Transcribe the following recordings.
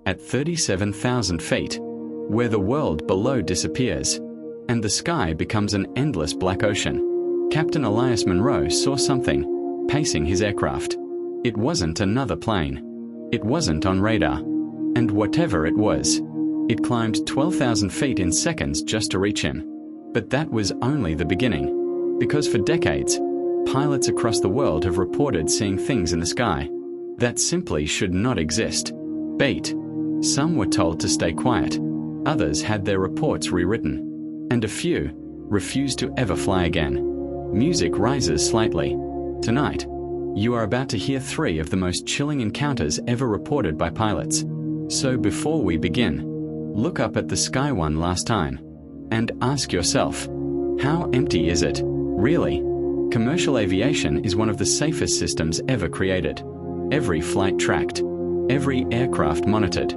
at 37,000 feet, where the world below disappears, and the sky becomes an endless black ocean, Captain Elias Munro saw something pacing his aircraft. It wasn't another plane. It wasn't on radar. And whatever it was, it climbed 12,000 feet in seconds just to reach him. But that was only the beginning, because for decades, pilots across the world have reported seeing things in the sky that simply should not exist. Bait. Some were told to stay quiet, others had their reports rewritten, and a few refused to ever fly again. Music rises slightly. Tonight, you are about to hear 3 of the most chilling encounters ever reported by pilots. So before we begin, look up at the sky one last time and ask yourself, how empty is it, really? Commercial aviation is one of the safest systems ever created. Every flight tracked, every aircraft monitored,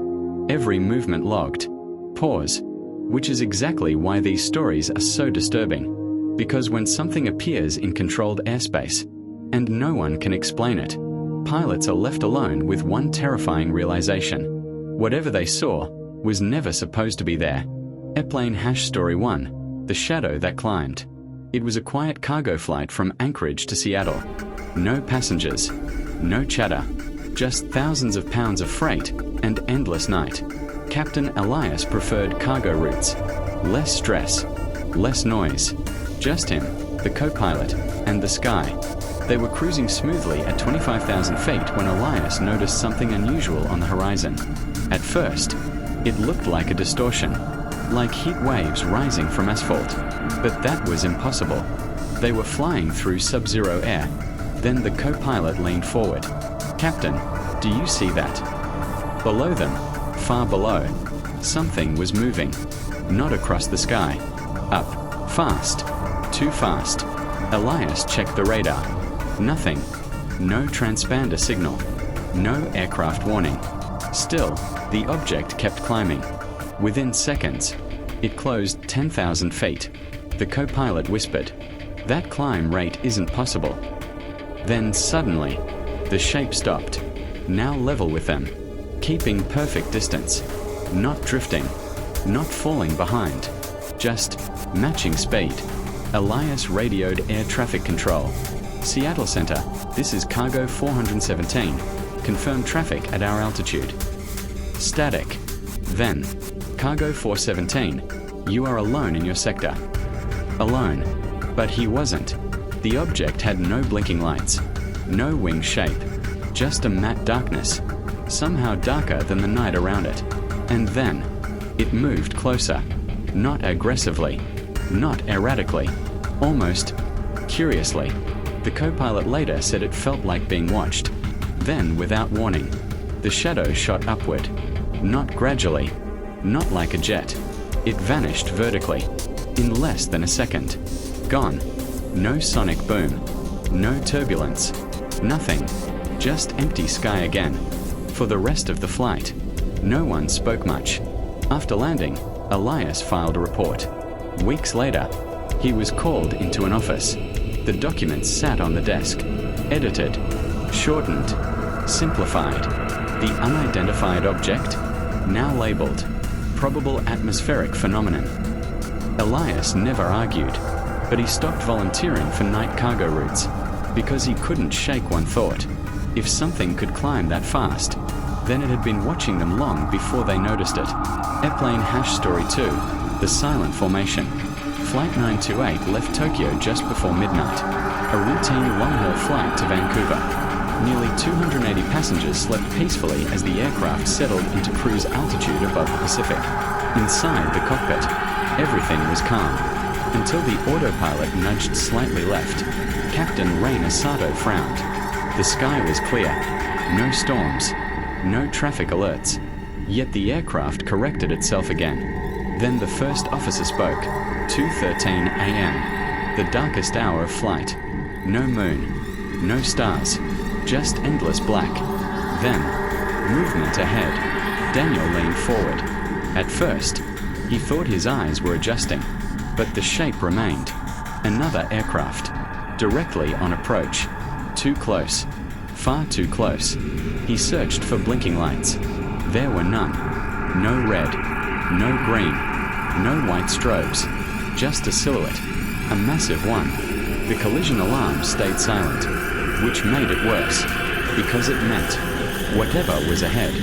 every movement logged. Pause. Which is exactly why these stories are so disturbing. Because when something appears in controlled airspace, and no one can explain it, pilots are left alone with one terrifying realization. Whatever they saw was never supposed to be there. Airplane Story 1, The Shadow That Climbed. It was a quiet cargo flight from Anchorage to Seattle. No passengers, no chatter, just thousands of pounds of freight and endless night. Captain Elias preferred cargo routes. Less stress, less noise. Just him, the co-pilot, and the sky. They were cruising smoothly at 25,000 feet when Elias noticed something unusual on the horizon. At first, it looked like a distortion, like heat waves rising from asphalt. But that was impossible. They were flying through sub-zero air. Then the co-pilot leaned forward. "Captain, do you see that?" Below them, far below, something was moving. Not across the sky. Up. Fast. Too fast. Elias checked the radar. Nothing. No transponder signal. No aircraft warning. Still, the object kept climbing. Within seconds, it closed 10,000 feet. The co-pilot whispered, "That climb rate isn't possible." Then suddenly, the shape stopped, now level with them, keeping perfect distance, not drifting, not falling behind, just matching speed. Elias radioed air traffic control. "Seattle Center, this is Cargo 417. Confirm traffic at our altitude." Static. Then, Cargo 417, you are alone in your sector. Alone. But he wasn't. The object had no blinking lights, no wing shape, just a matte darkness, somehow darker than the night around it. And then, it moved closer. Not aggressively, not erratically, almost curiously. The co-pilot later said it felt like being watched. Then, without warning, the shadow shot upward. Not gradually, not like a jet. It vanished vertically, in less than a second. Gone. No sonic boom. No turbulence. Nothing. Just empty sky again. For the rest of the flight, no one spoke much. After landing, Elias filed a report. Weeks later, he was called into an office. The documents sat on the desk, edited, shortened, simplified. The unidentified object, now labeled probable atmospheric phenomenon. Elias never argued, but he stopped volunteering for night cargo routes because he couldn't shake one thought. If something could climb that fast, then it had been watching them long before they noticed it. Airplane Story 2, The Silent Formation. Flight 928 left Tokyo just before midnight, a routine long-haul flight to Vancouver. Nearly 280 passengers slept peacefully as the aircraft settled into cruise altitude above the Pacific. Inside the cockpit, everything was calm, until the autopilot nudged slightly left. Captain Rain Asato frowned. The sky was clear. No storms. No traffic alerts. Yet the aircraft corrected itself again. Then the first officer spoke. 2:13 a.m. The darkest hour of flight. No moon. No stars. Just endless black. Then, movement ahead. Daniel leaned forward. At first, he thought his eyes were adjusting, but the shape remained. Another aircraft. Directly on approach. Too close. Far too close. He searched for blinking lights. There were none. No red, no green, no white strobes. Just a silhouette. A massive one. The collision alarm stayed silent, which made it worse, because it meant whatever was ahead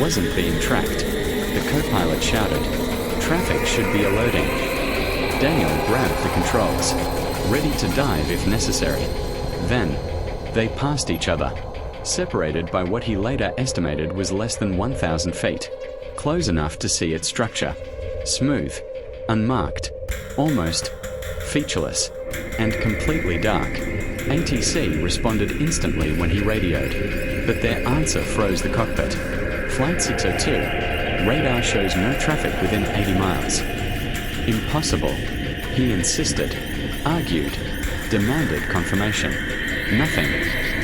wasn't being tracked. The co-pilot shouted, "Traffic should be alerting." Daniel grabbed the controls, ready to dive if necessary. Then, they passed each other, separated by what he later estimated was less than 1,000 feet, close enough to see its structure. Smooth, unmarked, almost featureless, and completely dark. ATC responded instantly when he radioed, but their answer froze the cockpit. Flight 602, radar shows no traffic within 80 miles. Impossible. He insisted, argued, demanded confirmation. Nothing.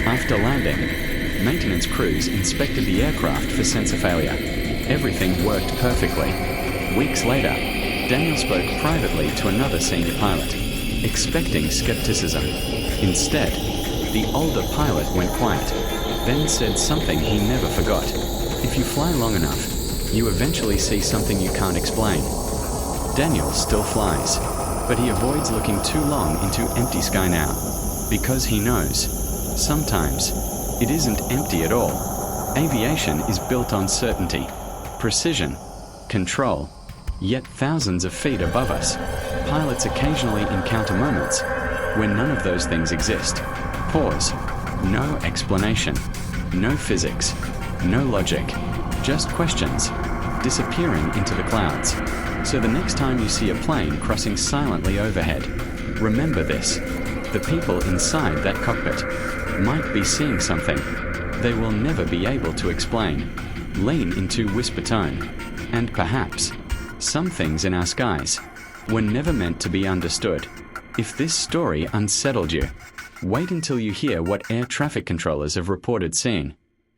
After landing, maintenance crews inspected the aircraft for sensor failure. Everything worked perfectly. Weeks later, Daniel spoke privately to another senior pilot, expecting skepticism. Instead, the older pilot went quiet, then said something he never forgot. If you fly long enough, you eventually see something you can't explain. Daniel still flies, but he avoids looking too long into empty sky now, because he knows, sometimes, it isn't empty at all. Aviation is built on certainty, precision, control. Yet thousands of feet above us, pilots occasionally encounter moments when none of those things exist. Pause. No explanation. No physics. No logic. Just questions, disappearing into the clouds. So the next time you see a plane crossing silently overhead, remember this. The people inside that cockpit might be seeing something they will never be able to explain. Lean into whisper tone. And perhaps, some things in our skies were never meant to be understood. If this story unsettled you, wait until you hear what air traffic controllers have reported seeing.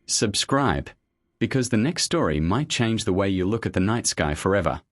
Subscribe, because the next story might change the way you look at the night sky forever.